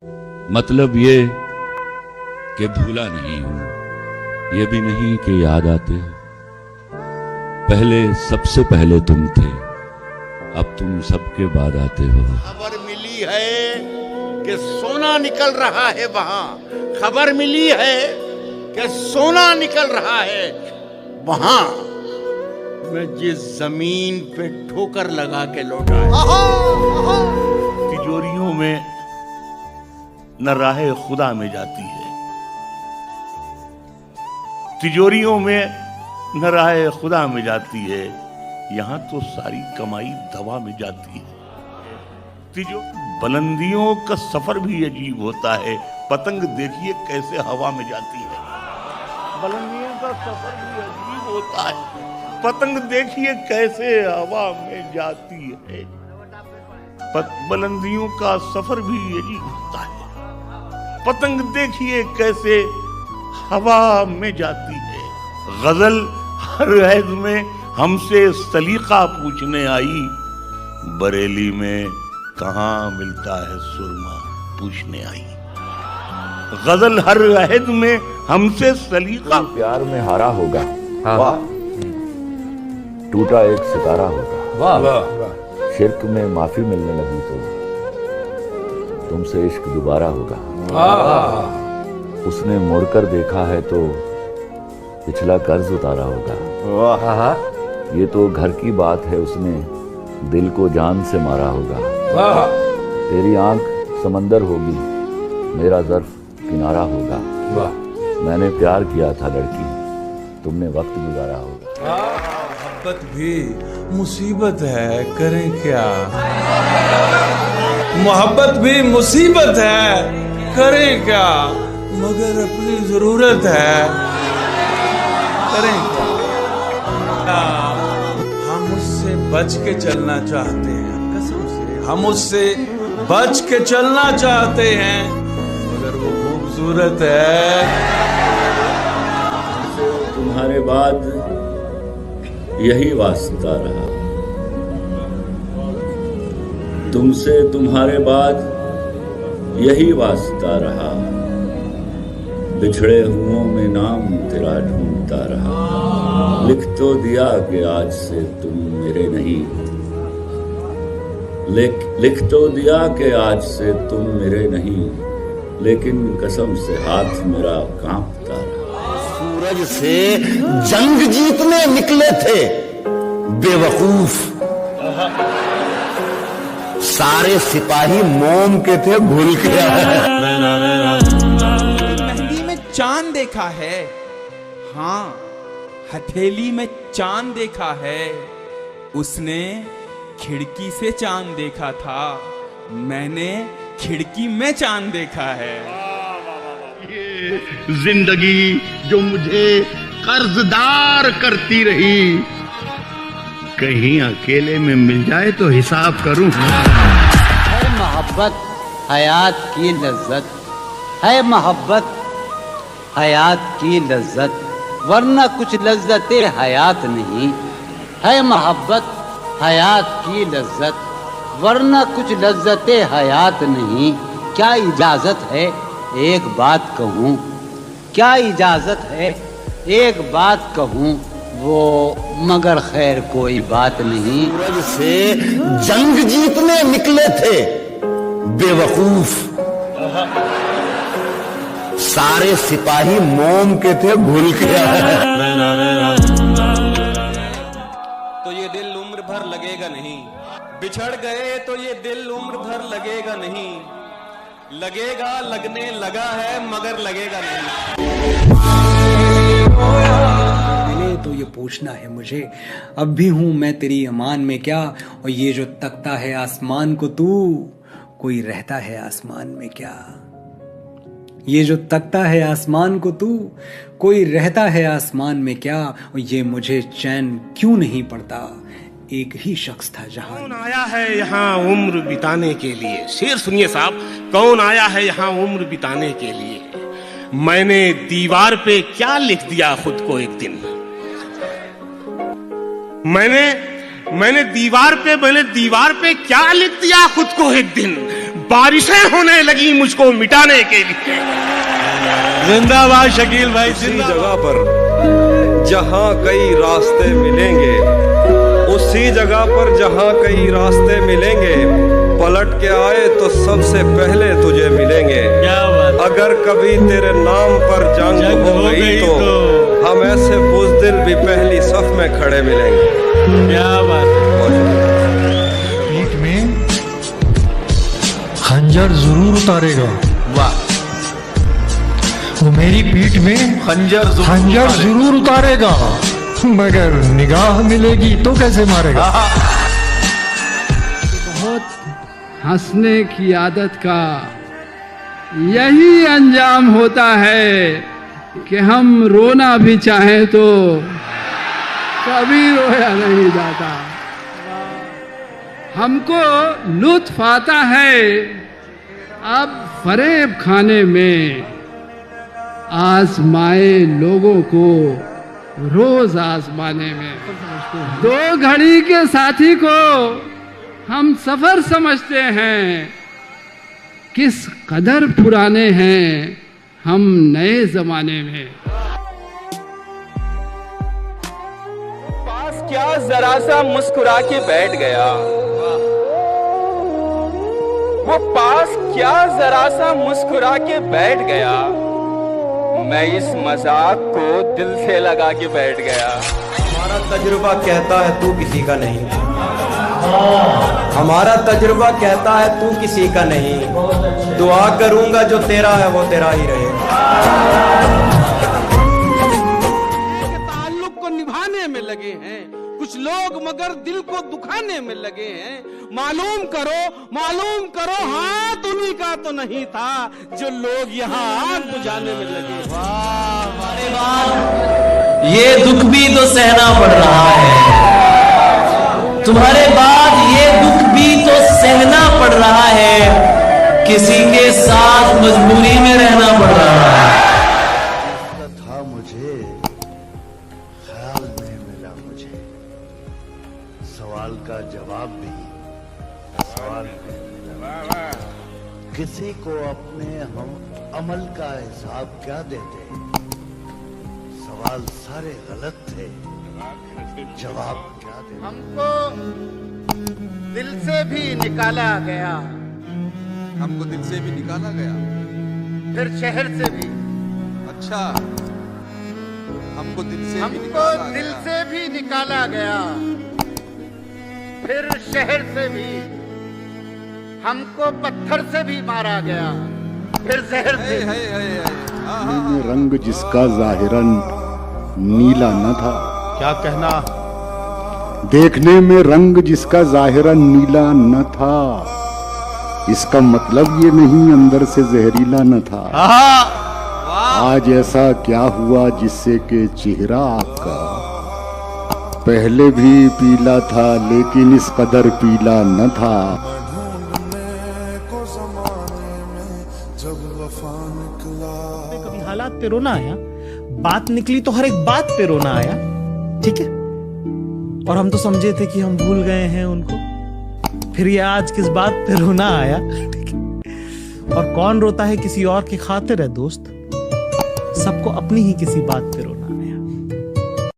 मतलब ये कि भूला नहीं हूं, ये भी नहीं कि याद आते हो। पहले सबसे पहले तुम थे, अब तुम सबके बाद आते हो। खबर मिली है कि सोना निकल रहा है वहां, खबर मिली है कि सोना निकल रहा है वहां। मैं जिस जमीन पे ठोकर लगा के लौटा है, तिजोरियों में न राहे खुदा में जाती है, तिजोरियों में न राहे खुदा में जाती है, यहां तो सारी कमाई दवा में जाती है। बुलंदियों का सफर भी अजीब होता है, पतंग देखिए कैसे हवा में जाती है। बुलंदियों का सफर भी अजीब होता है, पतंग देखिए कैसे हवा में जाती है। बुलंदियों का सफर भी अजीब होता है, पतंग देखिए कैसे हवा में जाती है। गजल हर ऐद में हमसे सलीका पूछने आई, बरेली में कहाँ मिलता है सुरमा पूछने आई। गजल हर अहद में हमसे सलीका। प्यार में हारा होगा, वाह, टूटा एक सितारा होगा। वाह वाह, शिर्क में माफी मिलने लगी तो तुमसे इश्क दोबारा होगा। उसने मुड़कर देखा है तो पिछला कर्ज उतारा होगा। वाह, ये तो घर की बात है, उसने दिल को जान से मारा होगा। वाह, तेरी आंख समंदर होगी, मेरा ज़र्फ किनारा होगा। वाह, मैंने प्यार किया था लड़की, तुमने वक्त गुजारा होगा। मोहब्बत भी मुसीबत है, करें क्या। मोहब्बत भी मुसीबत है, करें क्या, मगर अपनी जरूरत है, करें क्या। हम उससे बच के चलना चाहते हैं, कसम से हम उससे बच के चलना चाहते हैं, मगर वो खूबसूरत है। तुम्हारे बाद यही वास्ता रहा, तुमसे तुम्हारे बाद यही वास्ता रहा। बिछड़े हुओं में नाम तेरा ढूंढता रहा। लिख तो दिया कि आज से तुम मेरे नहीं, लिख तो दिया कि आज से तुम मेरे नहीं, लेकिन कसम से हाथ मेरा कांपता रहा। सूरज से जंग जीतने निकले थे बेवकूफ, सारे सिपाही मोम के थे भूल के। मेहंदी में चांद देखा है, हाँ हथेली में चांद देखा है। उसने खिड़की से चांद देखा था, मैंने खिड़की में चांद देखा है। ये जिंदगी जो मुझे कर्जदार करती रही, कहीं अकेले में मिल जाए तो हिसाब करूं। है मोहब्बत हयात की लज्जत, है मोहब्बत हयात की लज्जत, वरना कुछ लज्जतें हयात नहीं। है मोहब्बत हयात की लज्जत, वरना कुछ लज्जतें हयात नहीं। क्या इजाजत है एक बात कहूँ, क्या इजाजत है एक बात कहूँ, वो मगर खैर कोई बात नहीं। सूरज से जंग जीतने निकले थे बेवकूफ, सारे सिपाही मोम के थे भूल के। तो ये दिल उम्र भर लगेगा नहीं, बिछड़ गए तो ये दिल उम्र भर लगेगा नहीं। लगेगा, लगने लगा है मगर लगेगा नहीं। पहले तो ये पूछना है मुझे, अब भी हूं मैं तेरी अमान में क्या। और ये जो तकता है आसमान को तू, कोई रहता है आसमान में क्या। ये जो तकता है आसमान को तू, कोई रहता है आसमान में क्या। और ये मुझे चैन क्यों नहीं पड़ता, एक ही शख्स था जहां। कौन आया है यहाँ उम्र बिताने के लिए। शेर सुनिए साहब, कौन आया है यहाँ उम्र बिताने के लिए। मैंने दीवार पे क्या लिख दिया खुद को एक दिन। मैंने दीवार पे क्या लिख दिया खुद को एक दिन। बारिशें होने लगी मुझको मिटाने के लिए। जिंदाबाद शकील भाई। उसी जगह पर जहां कई रास्ते मिलेंगे, उसी जगह पर जहां कई रास्ते मिलेंगे, पलट के आए तो सबसे पहले तुझे मिलेंगे। क्या बात। अगर कभी तेरे नाम पर जंग हो गई तो हम ऐसे बुज़दिल भी पहली सफ में खड़े मिलेंगे। क्या बात है। पीठ में खंजर जरूर उतारेगा। वाह। वो मेरी पीठ में खंजर जरूर उतारेगा, मगर निगाह मिलेगी तो कैसे मारेगा। बहुत हंसने की आदत का यही अंजाम होता है कि हम रोना भी चाहें तो कभी रोया नहीं जाता। हमको लुत्फ आता है अब फरेब खाने में, आजमाए लोगों को रोज आजमाने में। दो घड़ी के साथी को हम सफर समझते हैं, किस कदर पुराने हैं हम नए जमाने में। पास क्या जरा सा मुस्कुरा के बैठ गया, वो पास क्या जरा सा मुस्कुरा के बैठ गया, मैं इस मजाक को दिल से लगा के बैठ गया। हमारा तजुर्बा कहता है तू किसी का नहीं, हमारा तजुर्बा कहता है तू किसी का नहीं, दुआ करूंगा जो तेरा है वो तेरा ही रहे। ताल्लुक को निभाने में लगे हैं कुछ लोग, मगर दिल को दुखाने में लगे हैं। मालूम करो हाथ उन्हीं का तो नहीं था जो लोग यहाँ आग बुझाने में लगे। ये दुख भी तो सहना पड़ रहा है तुम्हारे बाद, ये दुख भी तो सहना पड़ रहा है, किसी के साथ मजबूरी में रहना पड़ रहा है। था मुझे ख्याल में मिला, मुझे सवाल का जवाब भी सवाल में मिला। किसी को अपने हम अमल का हिसाब क्या देते, सवाल सारे गलत थे, जवाब क्या देते। हमको दिल से भी निकाला गया, हमको दिल से भी निकाला गया, फिर शहर से भी। अच्छा, हमको दिल से भी निकाला गया, फिर शहर से भी। हमको पत्थर से भी मारा गया, फिर जहर से। रंग जिसका जाहिरन नीला न था। क्या कहना? देखने में रंग जिसका जाहिरन नीला न था, इसका मतलब ये नहीं अंदर से जहरीला न था। आज ऐसा क्या हुआ जिससे कि चेहरा आपका पहले भी पीला था लेकिन इस कदर पीला न था। कभी हालात पे रोना आया, बात निकली तो हर एक बात पे रोना आया, ठीक है। और हम तो समझे थे कि हम भूल गए हैं उनको, फिर ये आज किस बात पे रोना आया, ठीक है। और कौन रोता है किसी और की खातिर है दोस्त, सबको अपनी ही किसी बात पे रोना।